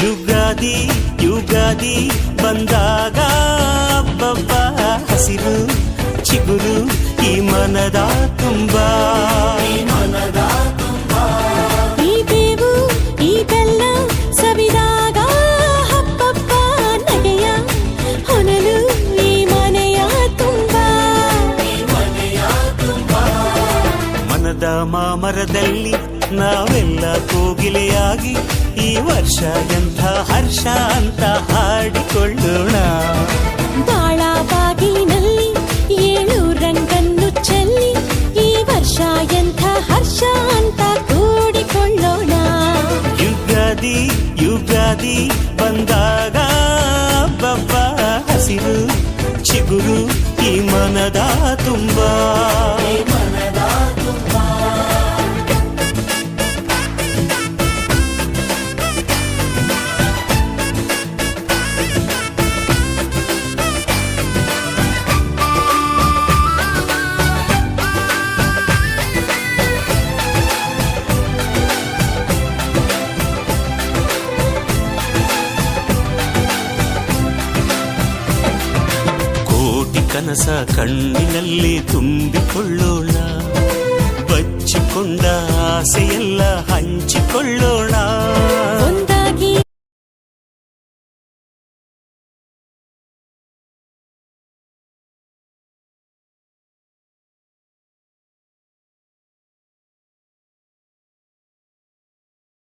ಯುಗಾದಿ ಯುಗಾದಿ ಬಂದಾಗ ಹಬ್ಬ ಹಸಿರು ಚಿಗುರು ಈ ಮನದ ತುಂಬಾ ಈ ಬೇವು ಈ ಬೆಲ್ಲ ಸವಿದಾಗ ಹಬ್ಬ ನಗೆಯ ಹೊನಲು ಈ ಮನೆಯ ತುಂಬಾ ಮನದ ಮಾಮರದಲ್ಲಿ ನಾವೆಲ್ಲ ಕೋಗಿಲೆಯಾಗಿ ಈ ವರ್ಷ ಎಂಥ ಹರ್ಷ ಅಂತ ಹಾಡಿಕೊಳ್ಳೋಣ. ಬಾಳ ಬಾಗಿಲಿನಲ್ಲಿ 7 ರಂಗನ್ನು ಚೆಲ್ಲಿ ಈ ವರ್ಷ ಎಂಥ ಹರ್ಷ ಅಂತ ಕೂಡಿಕೊಳ್ಳೋಣ. ಯುಗಾದಿ ಯುಗಾದಿ ಬಂದಾಗ ಹಬ್ಬ ಹಸಿರು ಚಿಗುರು ಈ ಮನದ ತುಂಬಾ ಕನಸ ಕಣ್ಣಿನಲ್ಲಿ ತುಂಬಿಕೊಳ್ಳೋಣ, ಬಚ್ಚಿಕೊಂಡ ಆಸೆಯೆಲ್ಲ ಹಂಚಿಕೊಳ್ಳೋಣ.